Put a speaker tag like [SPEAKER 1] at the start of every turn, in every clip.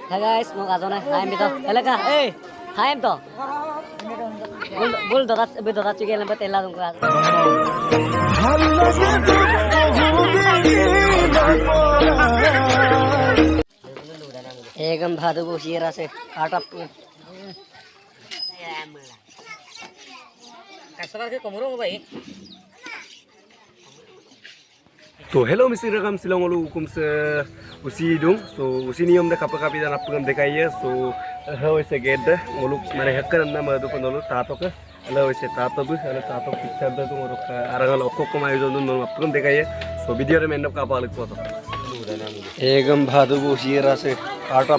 [SPEAKER 1] Hai guys, mau kazone. Haim bito. Elaka, haim to. Bul dorat juga lembat elah tunggu. Egam bhadu bu sira se atap. Kasar ke komuro bhai.
[SPEAKER 2] तो hello mister रकम सिलोंग वालों हुकुम से उसी दूँ सो उसी नियम दे कपड़ा copy दाना पुगम दिखाइए सो है वैसे गेट दे वालों माने हैकर अंदर मधु पन वालों तातो के हेलो वैसे तातो भी हेलो तातो पिक्चर दे तो वालों का आरंगल ओको को मायू जो दूँ वालों पुगम दिखाइए सो वीडियो रे मेंडप का पालक पोतो एकम भादु वो शीरा से आटा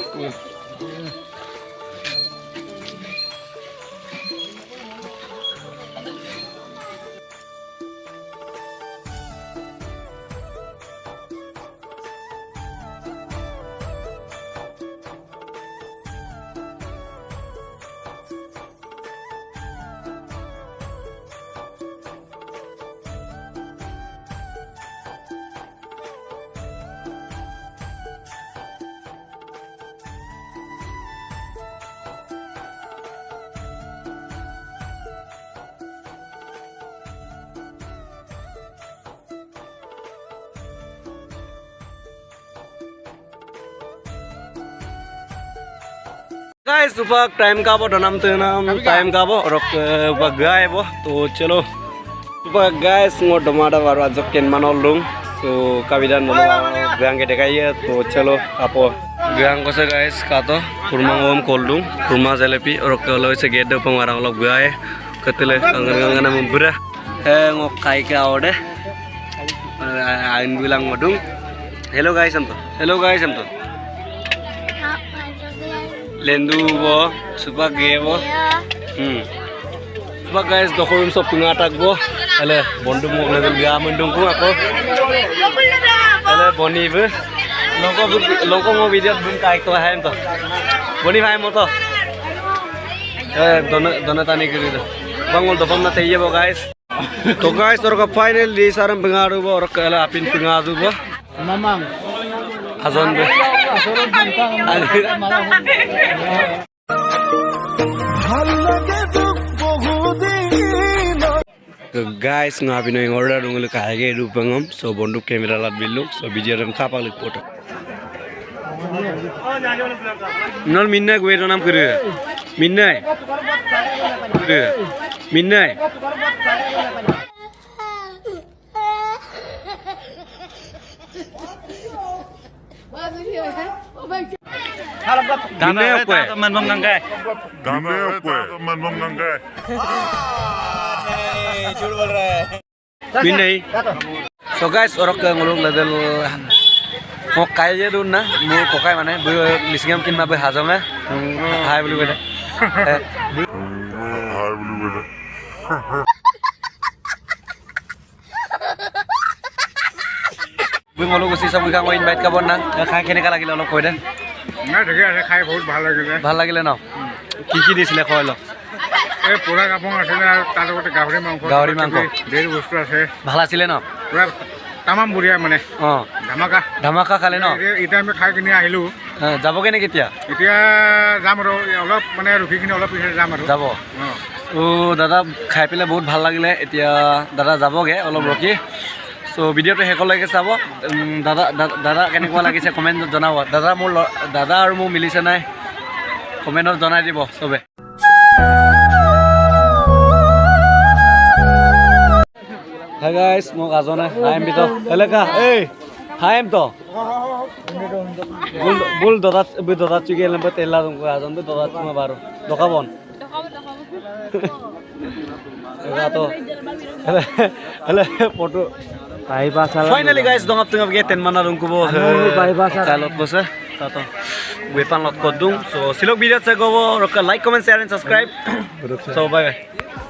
[SPEAKER 2] गाइस सुबह टाइम का वो डनाम तो ना टाइम का वो और सुबह गाय वो तो चलो सुबह गाइस वो टमाटर वाला आज केन मानो लूँ तो कविता नलो गांग के दिखाइए तो चलो आपो गांग को से गाइस का तो कुर्मा ओम कोल लूँ कुर्मा जलेबी और कलो से गेट दे पंग वाला लोग गाय कतले कंगन ना मुंबरा है वो काई का ओडे आइन बिलांग मडूं हेलो गाइस हम तो lendu bo supa ge bo supa guys dokorum so pingatak bo ale bondu mo level ga mendung ko ako ale boni be longko mo video bun kai to haim to boni bhai mo to dona tani kiri do bangol do pamna teiye bo guys to guys or ka final di saram pingaru bo or kala apin pingadu bo mamang azon be तो guys ना अभी नहीं order दूँगा कहेंगे रूपंगम सो बंदूक camera लात Billu so video रम खापा लग photo नल मिन्ना गुए तो नाम करे मिन्ना Dame apa? Teman mengangkai. Jul bol रहा है. Minai. So guys, orang ke ngulung ledel. Mau kaya je dulu na, mau kokai mana? Bu lisingam kin ma bu hazam na. Hai bulu beda. Bu ngulung usi sabu kang wain bait kabon na. Khai kene kala gila lo koi den.
[SPEAKER 3] না ঠিক আছে খাই বহুত ভাল লাগিলে
[SPEAKER 2] ভাল লাগিলে ন কি দিছিলে খয়ল
[SPEAKER 3] এই পোৰা কাপং আছিলে আৰু তাৰ লগতে গাহৰি মাংস ধেৰ বস্তু আছে
[SPEAKER 2] ভাল আছিলে ন
[SPEAKER 3] পুৰা তামাম বঢ়িয়া মানে
[SPEAKER 2] ধামাকা খালে ন
[SPEAKER 3] এতিয়া আমি খাই কিনি আহিলো
[SPEAKER 2] যাবগে নে কেতিয়া
[SPEAKER 3] এতিয়া যাম আৰু অলপ মানে ৰখি কিনি অলপ পিছত যাম আৰু
[SPEAKER 2] যাব দাদা খাই পেলাই বহুত ভাল লাগিলে এতিয়া দাদা যাবগে অলপ ৰখি সো ভিডিওটো শেষলৈকে চাব দাদা কেনেকুৱা লাগিছে কমেণ্টত জনাব দাদা আৰু মোৰ মিলিছে নাই কমেণ্টত জনাই দিব চবে Hai guys, mau kazone haim bito elaka haim to bul dorat juga lembat elah tunggu azon be dorat cuma baru dokabon to hele foto finally guys dongap tengap ge ten mana rungku bo kalot bose tato wepan lot kodung so silok video sa go like comment share and subscribe so bye bye